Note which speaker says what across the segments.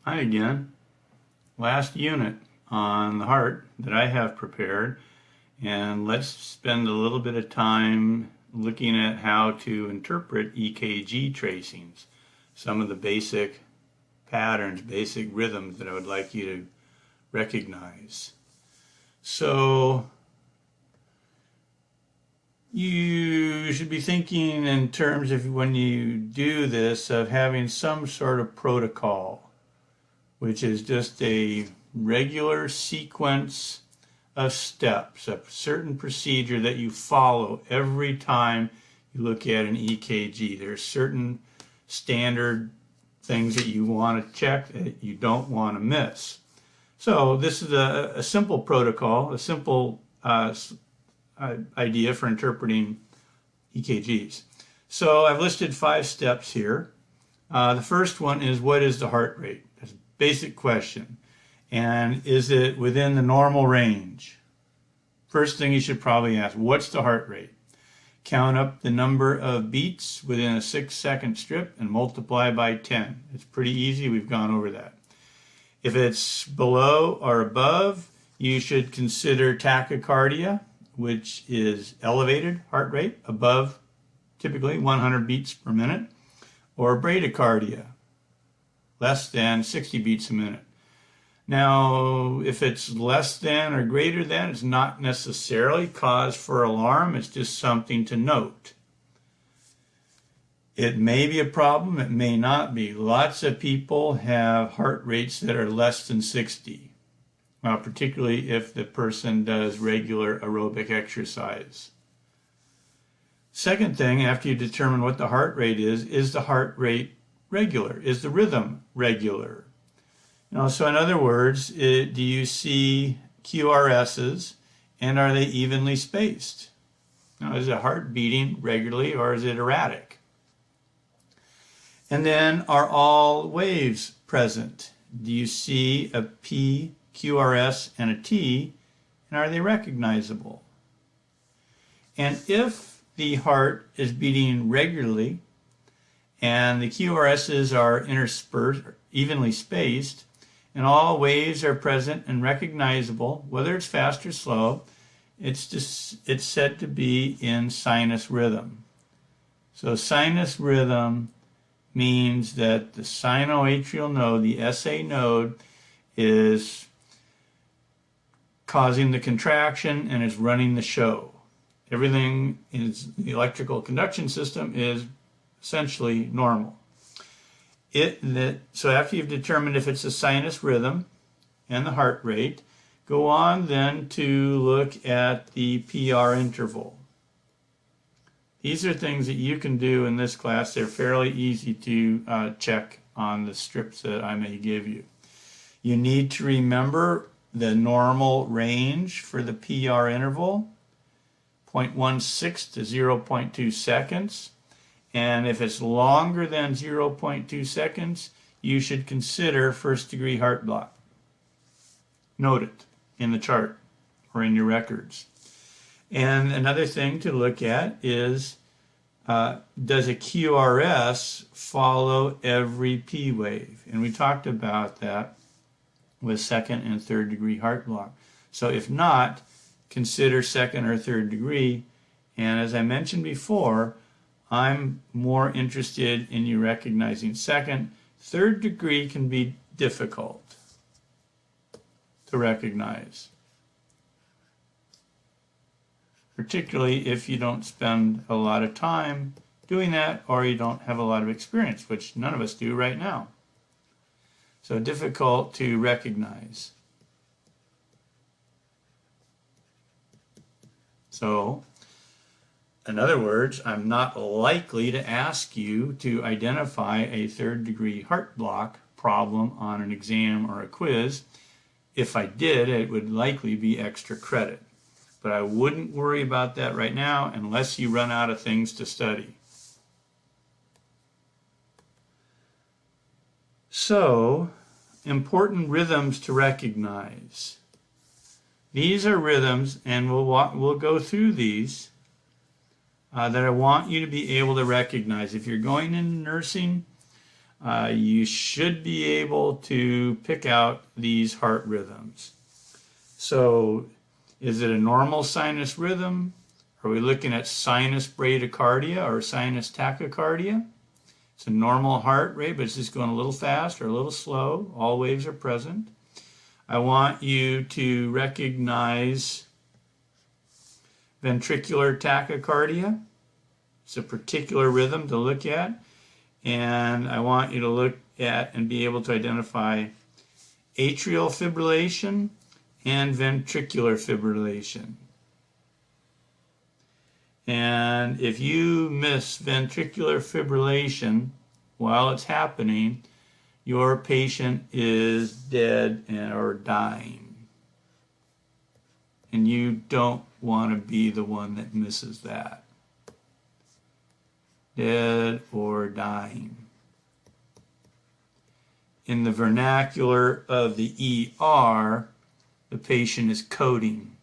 Speaker 1: Hi again. Last unit on the heart that I have prepared, and let's spend a little bit of time looking at how to interpret EKG tracings, some of the basic patterns, basic rhythms that I would like you to recognize. So you should be thinking in terms of, when you do this, of having some sort of protocol, which is just a regular sequence of steps, a certain procedure that you follow every time you look at an EKG. There's certain standard things that you want to check that you don't want to miss. So this is a simple protocol, a simple idea for interpreting EKGs. So I've listed 5 steps here. The first one is, what is the heart rate? That's a basic question. And is it within the normal range? First thing you should probably ask, what's the heart rate? Count up the number of beats within a 6-second strip and multiply by 10. It's pretty easy. We've gone over that. If it's below or above, you should consider tachycardia, which is elevated heart rate, above typically 100 beats per minute, or bradycardia, less than 60 beats a minute. Now, if it's less than or greater than, it's not necessarily cause for alarm. It's just something to note. It may be a problem. It may not be. Lots of people have heart rates that are less than 60, particularly if the person does regular aerobic exercise. Second thing, after you determine what the heart rate is the heart rate regular? Is the rhythm regular? So in other words, do you see QRSs, and are they evenly spaced? Now, is the heart beating regularly, or is it erratic? And then, are all waves present? Do you see a P, QRS, and a T, and are they recognizable? And if the heart is beating regularly and the QRSs are interspersed, or evenly spaced, and all waves are present and recognizable, whether it's fast or slow, it's said to be in sinus rhythm. So sinus rhythm means that the sinoatrial node, the SA node, is causing the contraction and is running the show. Everything in the electrical conduction system is essentially normal. So after you've determined if it's a sinus rhythm and the heart rate, go on then to look at the PR interval. These are things that you can do in this class. They're fairly easy to check on the strips that I may give you. You need to remember the normal range for the PR interval, 0.16 to 0.2 seconds. And if it's longer than 0.2 seconds, you should consider first-degree heart block. Note it in the chart or in your records. And another thing to look at is, does a QRS follow every P wave? And we talked about that with second and third degree heart block. So if not, consider second or third degree. And as I mentioned before, I'm more interested in you recognizing second. Third degree can be difficult to recognize, particularly if you don't spend a lot of time doing that, or you don't have a lot of experience, which none of us do right now. So difficult to recognize. So, in other words, I'm not likely to ask you to identify a third-degree heart block problem on an exam or a quiz. If I did, it would likely be extra credit. But I wouldn't worry about that right now unless you run out of things to study. So, important rhythms to recognize. These are rhythms, and we'll go through these, that I want you to be able to recognize. If you're going into nursing, you should be able to pick out these heart rhythms. So is it a normal sinus rhythm? Are we looking at sinus bradycardia or sinus tachycardia? It's a normal heart rate, but it's just going a little fast or a little slow. All waves are present. I want you to recognize ventricular tachycardia. It's a particular rhythm to look at. And I want you to look at and be able to identify atrial fibrillation and ventricular fibrillation. And if you miss ventricular fibrillation while it's happening, your patient is dead or dying. And you don't want to be the one that misses that. Dead or dying. In the vernacular of the ER, the patient is coding.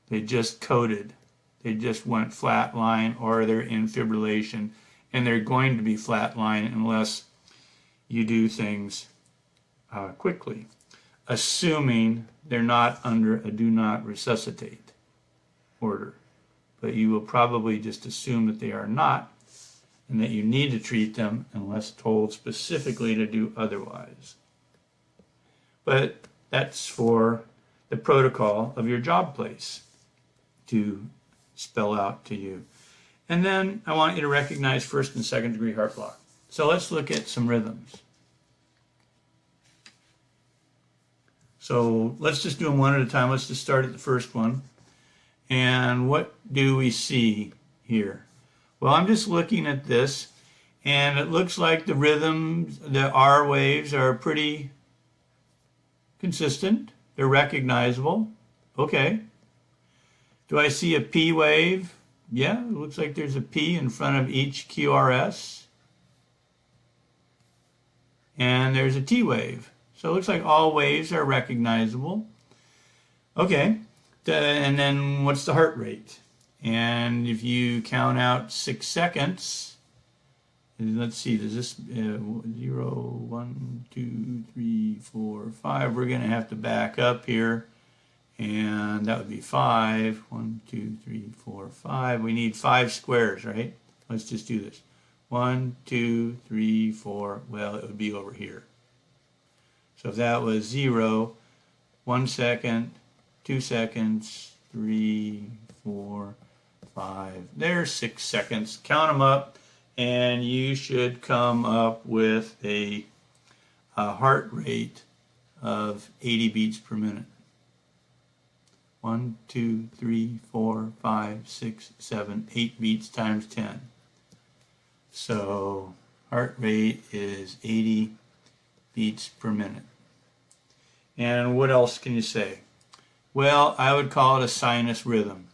Speaker 1: They just coded. They just went flatline, or they're in fibrillation, and they're going to be flatline unless you do things quickly, assuming they're not under a do not resuscitate order. But you will probably just assume that they are not, and that you need to treat them unless told specifically to do otherwise. But that's for the protocol of your job place to spell out to you. And then I want you to recognize first and second degree heart block. So let's look at some rhythms. So let's just do them one at a time. Let's just start at the first one. And what do we see here? Well, I'm just looking at this, and it looks like the rhythms, the R waves, are pretty consistent. They're recognizable. Okay. Do I see a P wave? Yeah, it looks like there's a P in front of each QRS. And there's a T wave. So it looks like all waves are recognizable. Okay. And then what's the heart rate? And if you count out 6 seconds, let's see, does this 0, 1, 2, 3, 4, 5? We're going to have to back up here. And that would be 5. 1, 2, 3, 4, 5. We need 5 squares, right? Let's just do this. 1, 2, 3, 4. Well, it would be over here. So if that was 0, 1 second, 2 seconds, 3, 4, 5. There's 6 seconds. Count them up, and you should come up with a heart rate of 80 beats per minute. 1, 2, 3, 4, 5, 6, 7, 8 beats times 10. So heart rate is 80 beats per minute. And what else can you say? Well, I would call it a sinus rhythm.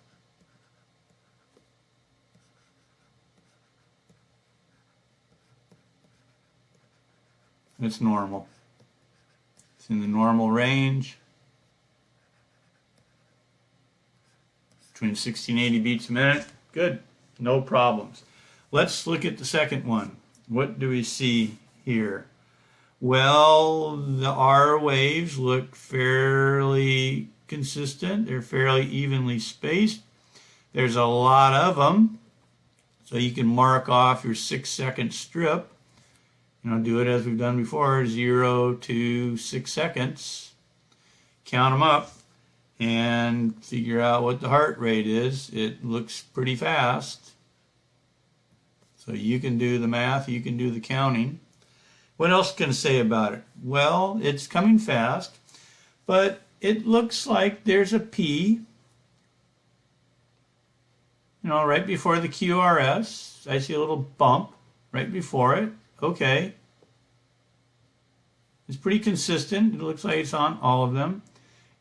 Speaker 1: It's normal. It's in the normal range. Between 60 and 80 beats a minute. Good. No problems. Let's look at the second one. What do we see here? Well, the R waves look fairly consistent. They're fairly evenly spaced. There's a lot of them. So you can mark off your 6 second strip. Do it as we've done before, 0 to 6 seconds. Count them up and figure out what the heart rate is. It looks pretty fast. So you can do the math, you can do the counting. What else can I say about it? Well, it's coming fast, but it looks like there's a P, right before the QRS. I see a little bump right before it. Okay. It's pretty consistent. It looks like it's on all of them.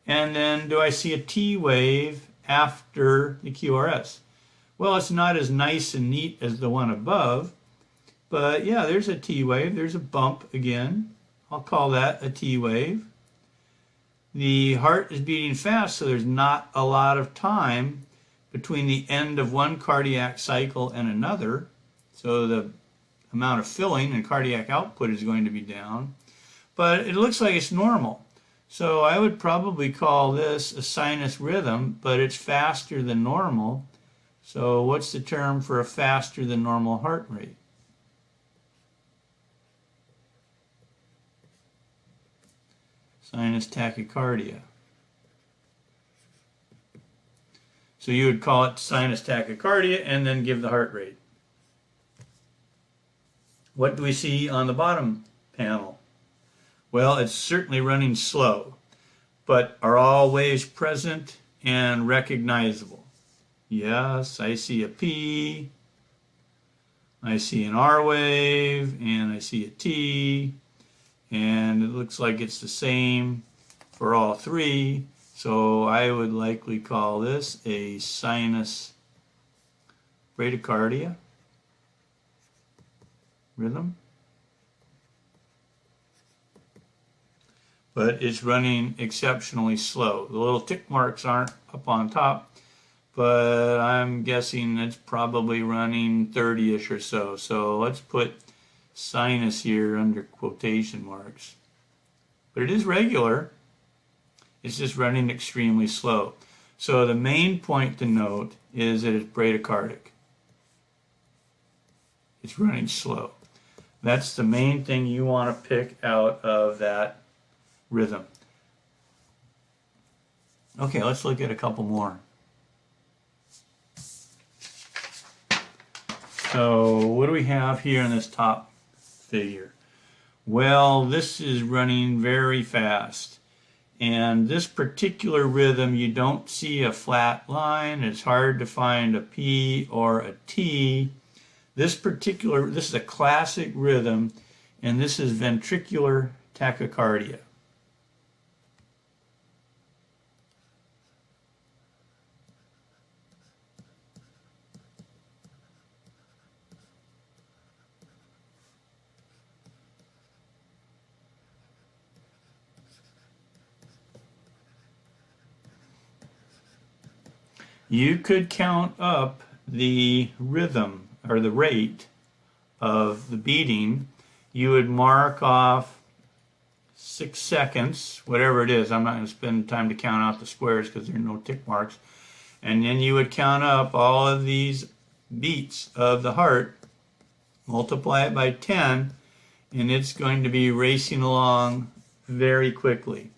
Speaker 1: And then do I see a T wave after the QRS? Well, it's not as nice and neat as the one above, but yeah, there's a T wave. There's a bump again. I'll call that a T wave. The heart is beating fast, so there's not a lot of time between the end of one cardiac cycle and another. so the amount of filling and cardiac output is going to be down, but it looks like it's normal. So I would probably call this a sinus rhythm, but it's faster than normal. So what's the term for a faster than normal heart rate? Sinus tachycardia. So you would call it sinus tachycardia and then give the heart rate. What do we see on the bottom panel? Well, it's certainly running slow, but are all waves present and recognizable? Yes, I see a P, I see an R wave, and I see a T, and it looks like it's the same for all three, so I would likely call this a sinus bradycardia rhythm. But it's running exceptionally slow. The little tick marks aren't up on top, but I'm guessing it's probably running 30-ish or so. So let's put sinus here under quotation marks. But it is regular. It's just running extremely slow. So the main point to note is that it's bradycardic. It's running slow. That's the main thing you want to pick out of that rhythm. Okay, let's look at a couple more. So what do we have here in this top figure? Well, this is running very fast. And this particular rhythm, you don't see a flat line. It's hard to find a P or a T. This is a classic rhythm, and this is ventricular tachycardia. You could count up the rhythm or the rate of the beating. You would mark off 6 seconds, whatever it is. I'm not going to spend time to count out the squares because there are no tick marks. And then you would count up all of these beats of the heart, multiply it by 10, and it's going to be racing along very quickly.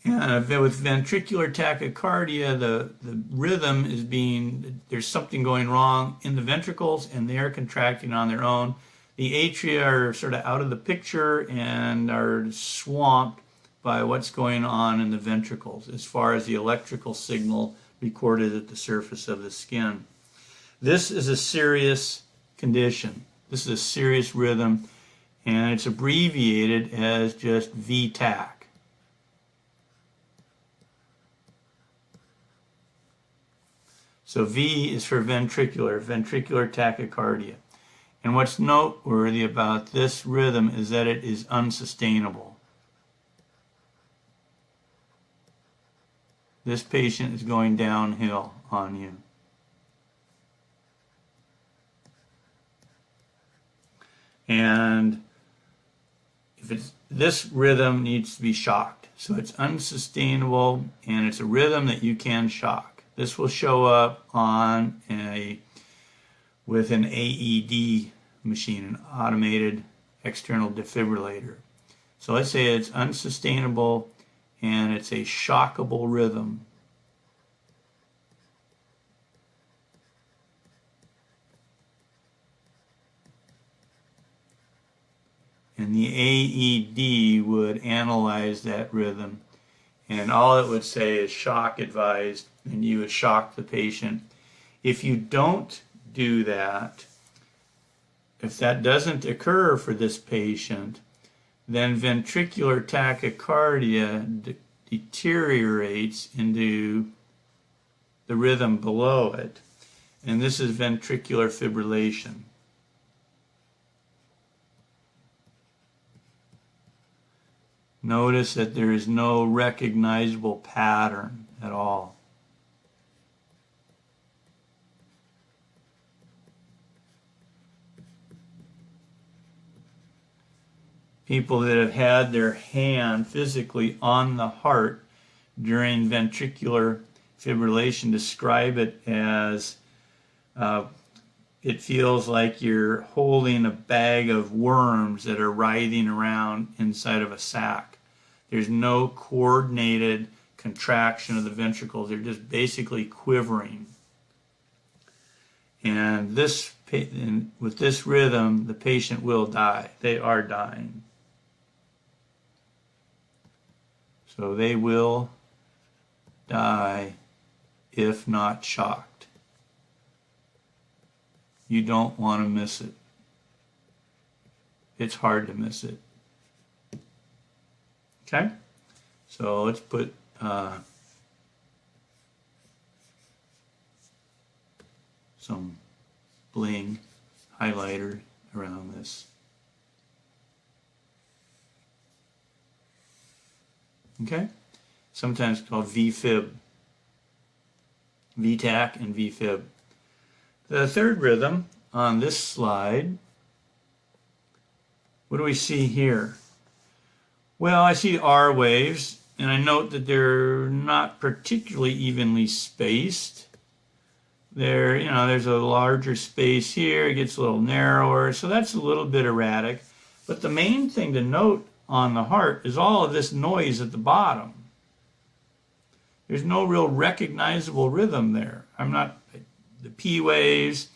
Speaker 1: And with ventricular tachycardia, the rhythm is there's something going wrong in the ventricles and they're contracting on their own. The atria are sort of out of the picture and are swamped by what's going on in the ventricles as far as the electrical signal recorded at the surface of the skin. This is a serious condition. This is a serious rhythm, and it's abbreviated as just VTAC. So V is for ventricular tachycardia. And what's noteworthy about this rhythm is that it is unsustainable. This patient is going downhill on you. And this rhythm needs to be shocked. So it's unsustainable, and it's a rhythm that you can shock. This will show up on with an AED machine, an automated external defibrillator. So let's say it's unsustainable and it's a shockable rhythm. And the AED would analyze that rhythm, and all it would say is shock advised, and you would shock the patient. If you don't do that, if that doesn't occur for this patient, then ventricular tachycardia deteriorates into the rhythm below it, and this is ventricular fibrillation. Notice that there is no recognizable pattern at all. people that have had their hand physically on the heart during ventricular fibrillation describe it as it feels like you're holding a bag of worms that are writhing around inside of a sack. There's no coordinated contraction of the ventricles. They're just basically quivering. And with this rhythm, the patient will die. They are dying. So they will die if not shocked. You don't want to miss it. It's hard to miss it. Okay? So let's put some bling highlighter around this. Okay? Sometimes called VFib. VTAC and VFib. The third rhythm on this slide, what do we see here? Well, I see R waves, and I note that they're not particularly evenly spaced. There's a larger space here, it gets a little narrower, so that's a little bit erratic. But the main thing to note on the heart is all of this noise at the bottom. There's no real recognizable rhythm there. The P waves,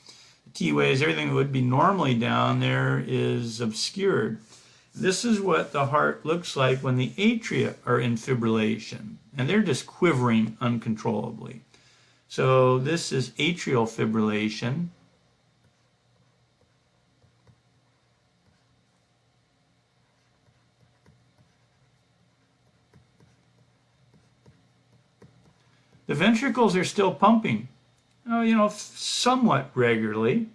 Speaker 1: the T waves, everything that would be normally down there is obscured. This is what the heart looks like when the atria are in fibrillation, and they're just quivering uncontrollably. So this is atrial fibrillation. The ventricles are still pumping, somewhat regularly.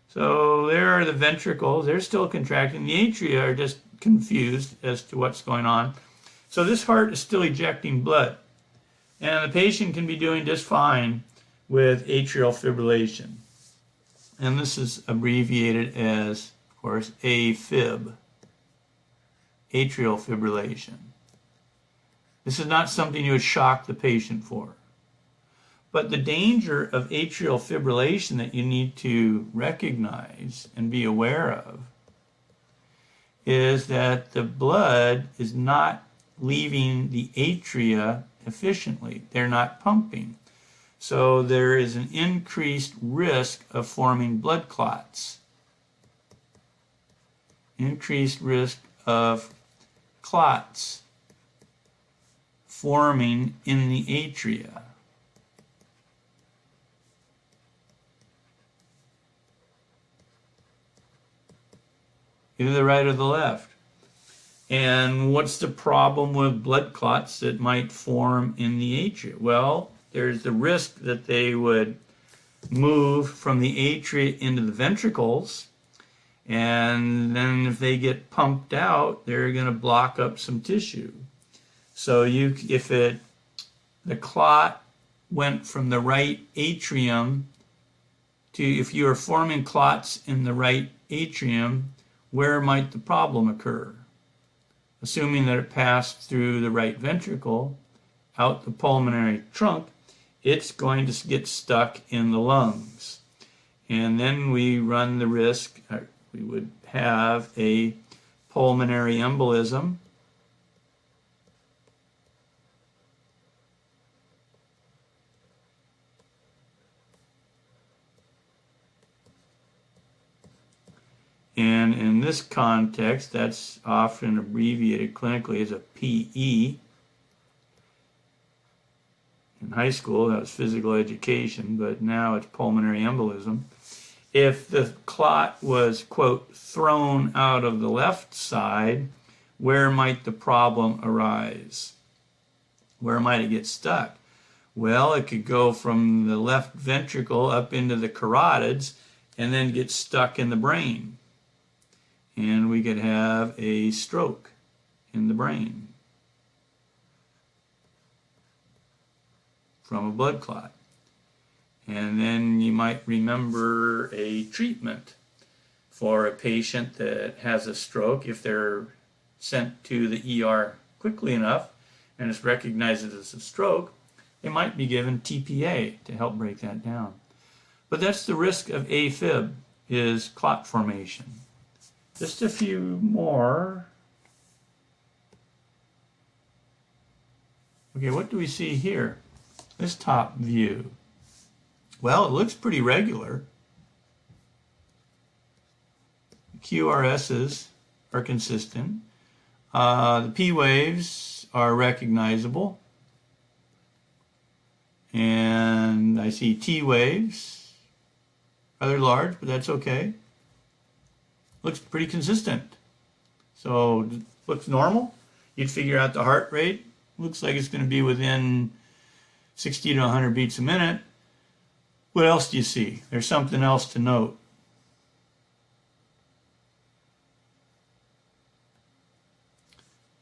Speaker 1: So there are the ventricles, they're still contracting. The atria are just confused as to what's going on. So this heart is still ejecting blood. And the patient can be doing just fine with atrial fibrillation. And this is abbreviated as, of course, AFib, atrial fibrillation. This is not something you would shock the patient for. But the danger of atrial fibrillation that you need to recognize and be aware of is that the blood is not leaving the atria efficiently. They're not pumping. So there is an increased risk of forming blood clots. Increased risk of clots forming in the atria. Either the right or the left. And what's the problem with blood clots that might form in the atria? Well, there's the risk that they would move from the atria into the ventricles, and then if they get pumped out, they're going to block up some tissue. So the clot went from the right atrium to, if you are forming clots in the right atrium, where might the problem occur? Assuming that it passed through the right ventricle, out the pulmonary trunk, it's going to get stuck in the lungs. And then we run the risk, we would have a pulmonary embolism. And in this context, that's often abbreviated clinically as a PE. In high school, that was physical education, but now it's pulmonary embolism. If the clot was, quote, thrown out of the left side, where might the problem arise? Where might it get stuck? Well, it could go from the left ventricle up into the carotids and then get stuck in the brain. And we could have a stroke in the brain from a blood clot. And then you might remember a treatment for a patient that has a stroke. If they're sent to the ER quickly enough and it's recognized as a stroke, they might be given TPA to help break that down. But that's the risk of AFib, is clot formation. Just a few more. Okay, what do we see here? This top view. Well, it looks pretty regular. QRSs are consistent. The P waves are recognizable. And I see T waves, rather large, but that's okay. Looks pretty consistent. So, looks normal. You'd figure out the heart rate. Looks like it's going to be within 60 to 100 beats a minute. What else do you see? There's something else to note.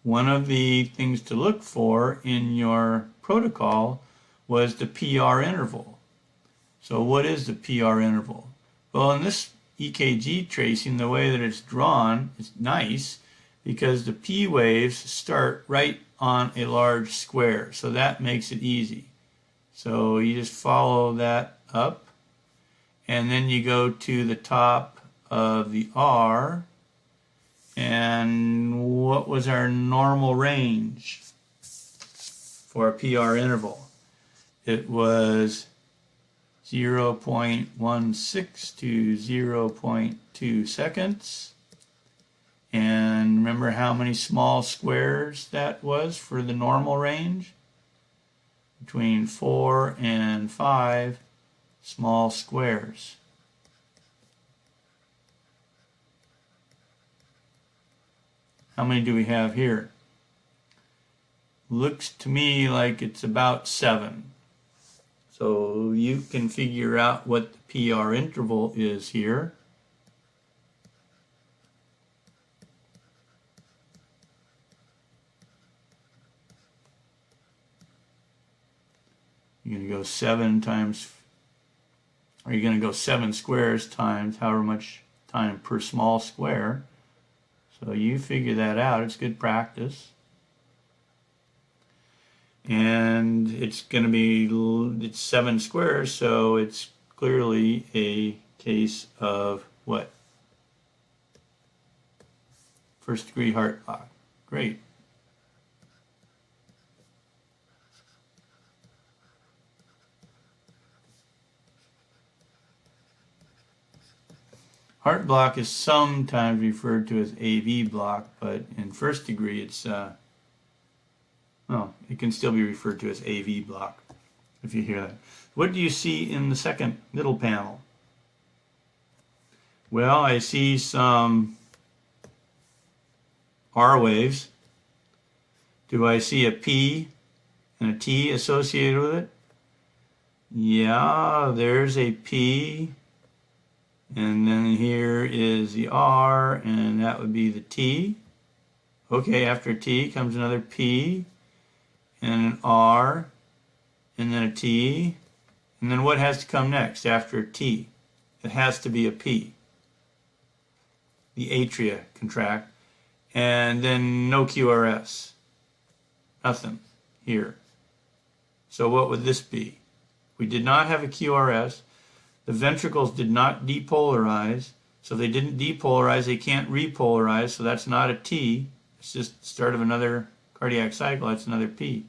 Speaker 1: One of the things to look for in your protocol was the PR interval. So what is the PR interval? Well, in this EKG tracing, the way that it's drawn is nice because the P waves start right on a large square. So that makes it easy. So you just follow that up and then you go to the top of the R. And what was our normal range for a PR interval? It was 0.16 to 0.2 seconds. And remember how many small squares that was for the normal range? Between 4 and 5 small squares. How many do we have here? Looks to me like it's about 7. So you can figure out what the PR interval is here. You're going to go 7 times, or you're going to go 7 squares times however much time per small square. So you figure that out. It's good practice. And it's going to be, it's 7 squares, so it's clearly a case of what? First degree heart block. Great. Heart block is sometimes referred to as AV block, but in first degree it's, well, it can still be referred to as AV block, if you hear that. What do you see in the second middle panel? Well, I see some R waves. Do I see a P and a T associated with it? Yeah, there's a P. And then here is the R, and that would be the T. Okay, after T comes another P, and an R, and then a T. And then what has to come next after T? It has to be a P. The atria contract. And then no QRS. Nothing here. So what would this be? We did not have a QRS. The ventricles did not depolarize, so if they didn't depolarize, they can't repolarize, so that's not a T. It's just the start of another cardiac cycle. That's another P.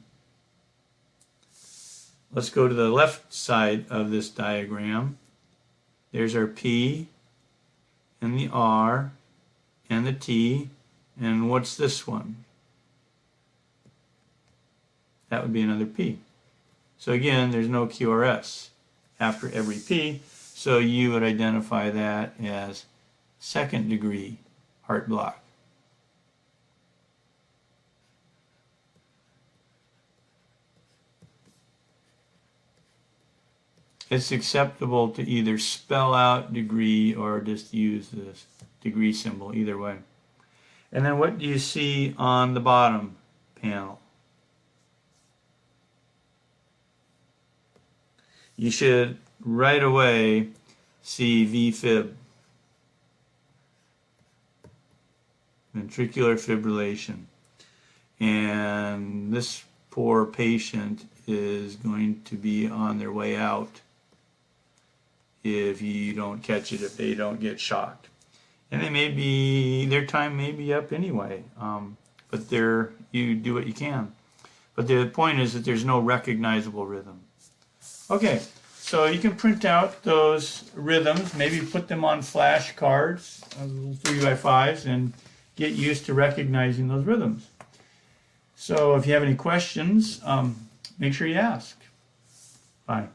Speaker 1: Let's go to the left side of this diagram. There's our P, and the R, and the T, and what's this one? That would be another P. So again, there's no QRS after every P, so you would identify that as second degree heart block. It's acceptable to either spell out degree or just use this degree symbol, either way. And then what do you see on the bottom panel? You should right away see VFib. ventricular fibrillation. And this poor patient is going to be on their way out if you don't catch it, if they don't get shocked. And their time may be up anyway, but you do what you can. But the point is that there's no recognizable rhythm. Okay, so you can print out those rhythms, maybe put them on flashcards, 3x5s, and get used to recognizing those rhythms. So if you have any questions, make sure you ask. Bye.